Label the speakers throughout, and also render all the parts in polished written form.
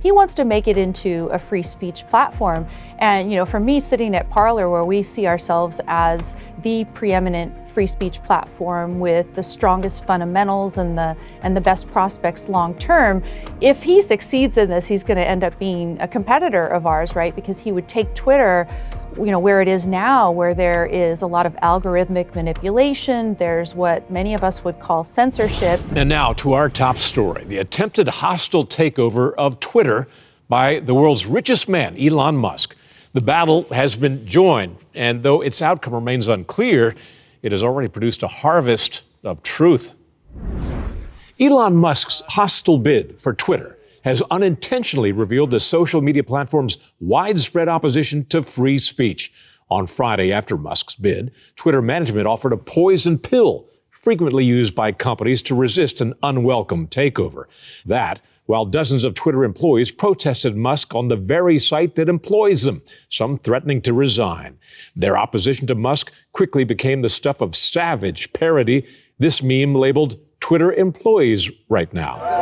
Speaker 1: He wants to make it into a free speech platform. And, for me, sitting at Parler, where we see ourselves as the preeminent free speech platform with the strongest fundamentals and the best prospects long term, if he succeeds in this, he's going to end up being a competitor of ours, right? Because he would take Twitter, where it is now, where there is a lot of algorithmic manipulation. There's what many of us would call censorship.
Speaker 2: And now to our top story, the attempted hostile takeover of Twitter by the world's richest man, Elon Musk. The battle has been joined, and though its outcome remains unclear, it has already produced a harvest of truth. Elon Musk's hostile bid for Twitter has unintentionally revealed the social media platform's widespread opposition to free speech. On Friday, after Musk's bid, Twitter management offered a poison pill frequently used by companies to resist an unwelcome takeover. That, while dozens of Twitter employees protested Musk on the very site that employs them, some threatening to resign. Their opposition to Musk quickly became the stuff of savage parody. This meme labeled Twitter employees right now.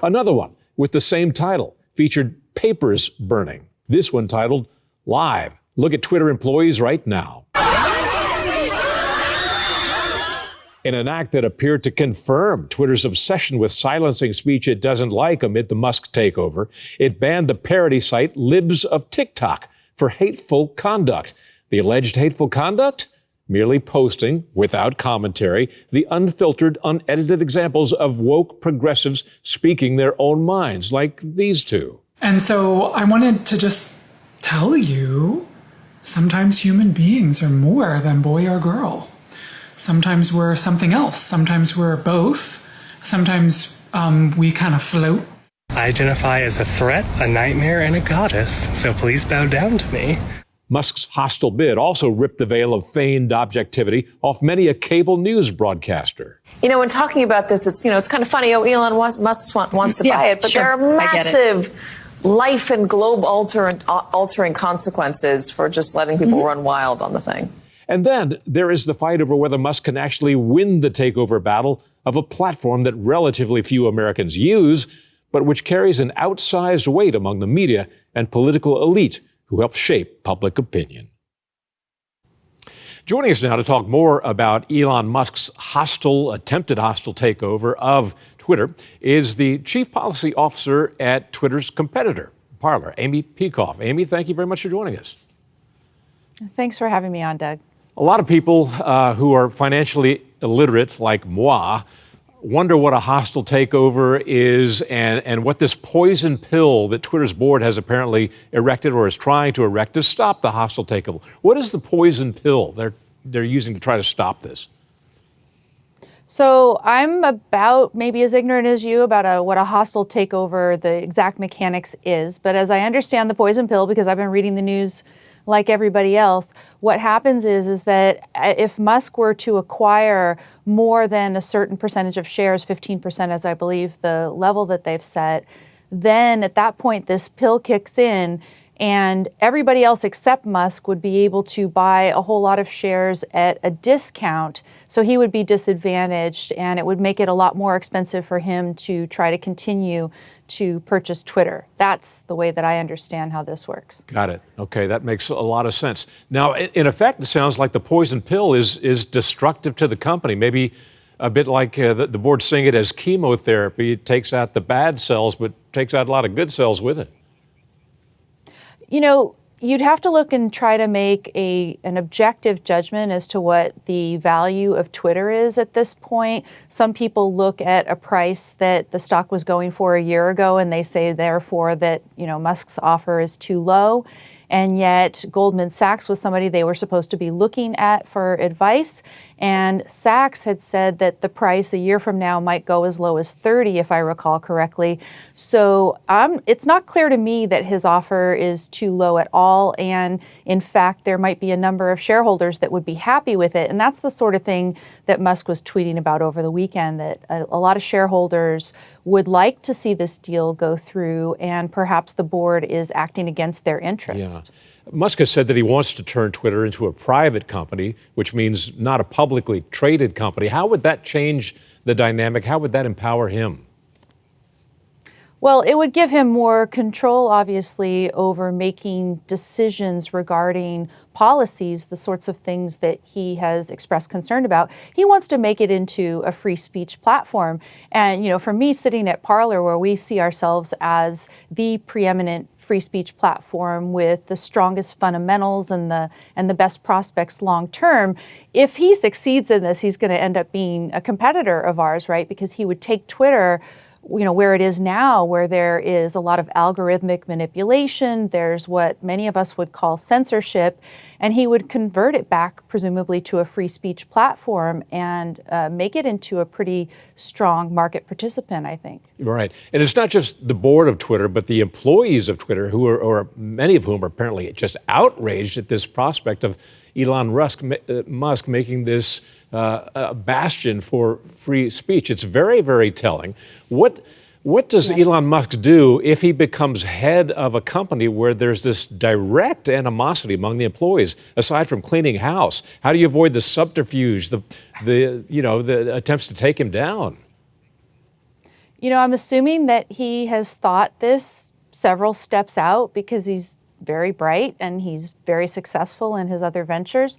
Speaker 2: Another one with the same title featured papers burning. This one titled Live. Look at Twitter employees right now. In an act that appeared to confirm Twitter's obsession with silencing speech it doesn't like amid the Musk takeover, it banned the parody site Libs of TikTok for hateful conduct. The alleged hateful conduct? Merely posting, without commentary, the unfiltered, unedited examples of woke progressives speaking their own minds, like these two.
Speaker 3: And so I wanted to just tell you, sometimes human beings are more than boy or girl. Sometimes we're something else. Sometimes we're both. Sometimes we kind of float.
Speaker 4: I identify as a threat, a nightmare, and a goddess, so please bow down to me.
Speaker 2: Musk's hostile bid also ripped the veil of feigned objectivity off many a cable news broadcaster.
Speaker 5: When talking about this, it's kind of funny. Elon Musk wants to buy it, but sure, there are massive life and globe altering consequences for just letting people run wild on the thing.
Speaker 2: And then there is the fight over whether Musk can actually win the takeover battle of a platform that relatively few Americans use, but which carries an outsized weight among the media and political elite who help shape public opinion. Joining us now to talk more about Elon Musk's attempted hostile takeover of Twitter is the Chief Policy Officer at Twitter's competitor, Parler, Amy Peikoff. Amy, thank you very much for joining us.
Speaker 1: Thanks for having me on, Doug.
Speaker 2: A lot of people who are financially illiterate, like moi, wonder what a hostile takeover is and what this poison pill that Twitter's board has apparently erected or is trying to erect to stop the hostile takeover. What is the poison pill they're using to try to stop this?
Speaker 1: So I'm about maybe as ignorant as you about what a hostile takeover, the exact mechanics is. But as I understand the poison pill, because I've been reading the news like everybody else, what happens is that if Musk were to acquire more than a certain percentage of shares, 15% as I believe the level that they've set, then at that point this pill kicks in and everybody else except Musk would be able to buy a whole lot of shares at a discount. So he would be disadvantaged and it would make it a lot more expensive for him to try to continue to purchase Twitter. That's the way that I understand how this works.
Speaker 2: Got it. Okay, that makes a lot of sense. Now, in effect, it sounds like the poison pill is destructive to the company, maybe a bit like the board seeing it as chemotherapy. It takes out the bad cells, but takes out a lot of good cells with it.
Speaker 1: You'd have to look and try to make an objective judgment as to what the value of Twitter is at this point. Some people look at a price that the stock was going for a year ago and they say therefore that, Musk's offer is too low. And yet Goldman Sachs was somebody they were supposed to be looking at for advice. And Sachs had said that the price a year from now might go as low as 30, if I recall correctly. So it's not clear to me that his offer is too low at all. And in fact, there might be a number of shareholders that would be happy with it. And that's the sort of thing that Musk was tweeting about over the weekend, that a lot of shareholders would like to see this deal go through, and perhaps the board is acting against their interest.
Speaker 2: Yeah. Musk has said that he wants to turn Twitter into a private company, which means not a publicly traded company. How would that change the dynamic? How would that empower him?
Speaker 1: Well, it would give him more control, obviously, over making decisions regarding policies, the sorts of things that he has expressed concern about. He wants to make it into a free speech platform. And, for me, sitting at Parler, where we see ourselves as the preeminent free speech platform with the strongest fundamentals and the best prospects long term, if he succeeds in this, he's going to end up being a competitor of ours, right? Because he would take Twitter, where it is now, where there is a lot of algorithmic manipulation, there's what many of us would call censorship, and he would convert it back, presumably, to a free speech platform and make it into a pretty strong market participant, I think.
Speaker 2: Right. And it's not just the board of Twitter, but the employees of Twitter, who are, or many of whom are apparently just outraged at this prospect of Elon Musk making this a bastion for free speech. It's very, very telling. What does Elon Musk do if he becomes head of a company where there's this direct animosity among the employees, aside from cleaning house? How do you avoid the subterfuge, the attempts to take him down?
Speaker 1: I'm assuming that he has thought this several steps out because he's very bright and he's very successful in his other ventures.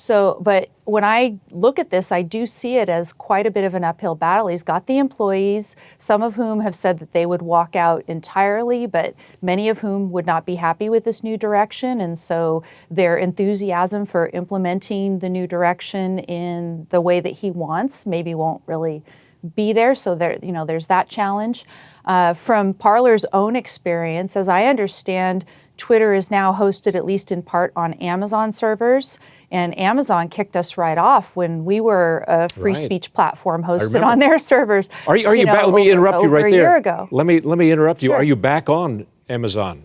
Speaker 1: But when I look at this, I do see it as quite a bit of an uphill battle. He's got the employees, some of whom have said that they would walk out entirely, but many of whom would not be happy with this new direction. And so their enthusiasm for implementing the new direction in the way that he wants maybe won't really be there. So there's that challenge. From Parler's own experience, as I understand, Twitter is now hosted, at least in part, on Amazon servers, and Amazon kicked us right off when we were a free speech platform hosted on their servers.
Speaker 2: Are you back? Let me interrupt you right there.
Speaker 1: A year ago.
Speaker 2: Let me interrupt you.
Speaker 1: Sure.
Speaker 2: Are you back on Amazon?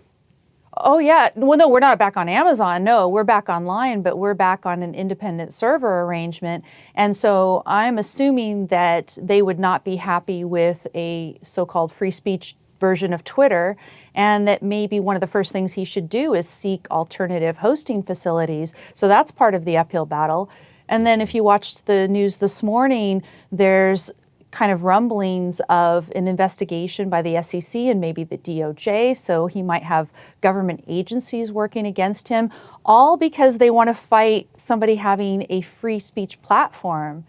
Speaker 1: Oh, yeah. Well, no, we're not back on Amazon. No, we're back online, but we're back on an independent server arrangement. And so I'm assuming that they would not be happy with a so-called free speech version of Twitter, and that maybe one of the first things he should do is seek alternative hosting facilities. So that's part of the uphill battle. And then if you watched the news this morning, there's kind of rumblings of an investigation by the SEC and maybe the DOJ, so he might have government agencies working against him, all because they want to fight somebody having a free speech platform.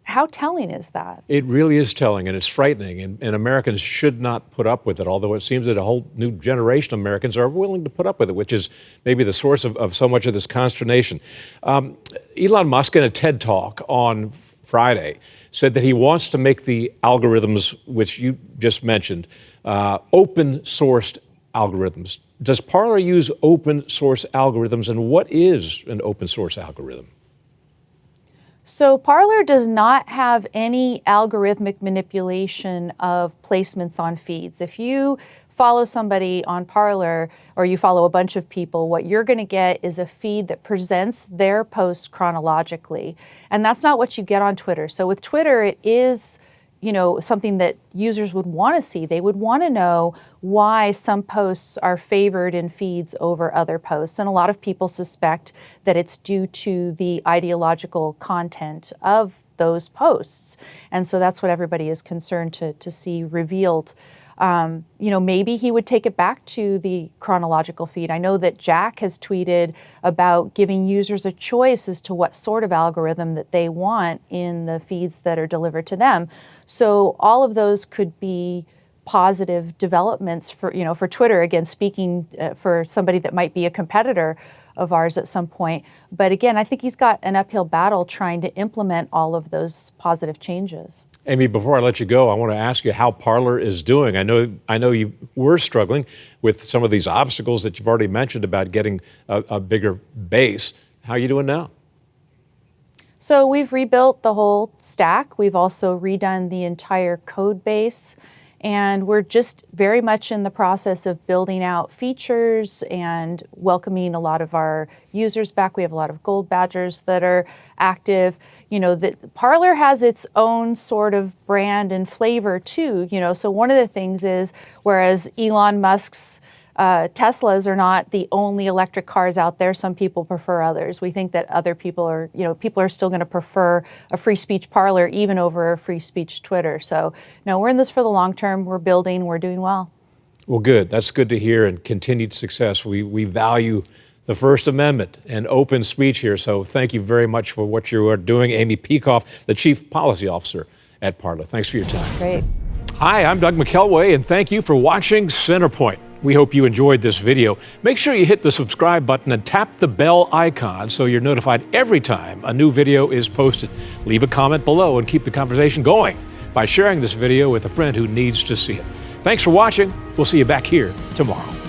Speaker 1: How telling is that? It
Speaker 2: really is telling, and it's frightening, and Americans should not put up with it, although it seems that a whole new generation of Americans are willing to put up with it, which is maybe the source of so much of this consternation. Elon Musk, in a TED Talk on Friday, said that he wants to make the algorithms, which you just mentioned, open-sourced algorithms. Does Parler use open-source algorithms, and what is an open-source algorithm?
Speaker 1: So Parler does not have any algorithmic manipulation of placements on feeds. If you follow somebody on Parler or you follow a bunch of people, what you're going to get is a feed that presents their posts chronologically. And that's not what you get on Twitter. So with Twitter, it is something that users would want to see. They would want to know why some posts are favored in feeds over other posts. And a lot of people suspect that it's due to the ideological content of those posts. And so that's what everybody is concerned to see revealed. Maybe he would take it back to the chronological feed. I know that Jack has tweeted about giving users a choice as to what sort of algorithm that they want in the feeds that are delivered to them. So all of those could be positive developments for Twitter, again, speaking for somebody that might be a competitor of ours at some point. But again, I think he's got an uphill battle trying to implement all of those positive changes.
Speaker 2: Amy, before I let you go, I want to ask you how Parler is doing. I know you were struggling with some of these obstacles that you've already mentioned about getting a bigger base. How are you doing now?
Speaker 1: So we've rebuilt the whole stack. We've also redone the entire code base. And we're just very much in the process of building out features and welcoming a lot of our users back. We have a lot of gold badgers that are active. Parler has its own sort of brand and flavor too. So one of the things is, whereas Elon Musk's Teslas are not the only electric cars out there. Some people prefer others. We think that other people are, people are still going to prefer a free speech Parler even over a free speech Twitter. So, no, we're in this for the long term. We're building. We're doing well.
Speaker 2: Well, good. That's good to hear, and continued success. We value the First Amendment and open speech here. So thank you very much for what you are doing. Amy Peikoff, the Chief Policy Officer at Parler. Thanks for your time.
Speaker 1: Great.
Speaker 2: Hi, I'm Doug McKelway, and thank you for watching Centerpoint. We hope you enjoyed this video. Make sure you hit the subscribe button and tap the bell icon so you're notified every time a new video is posted. Leave a comment below and keep the conversation going by sharing this video with a friend who needs to see it. Thanks for watching. We'll see you back here tomorrow.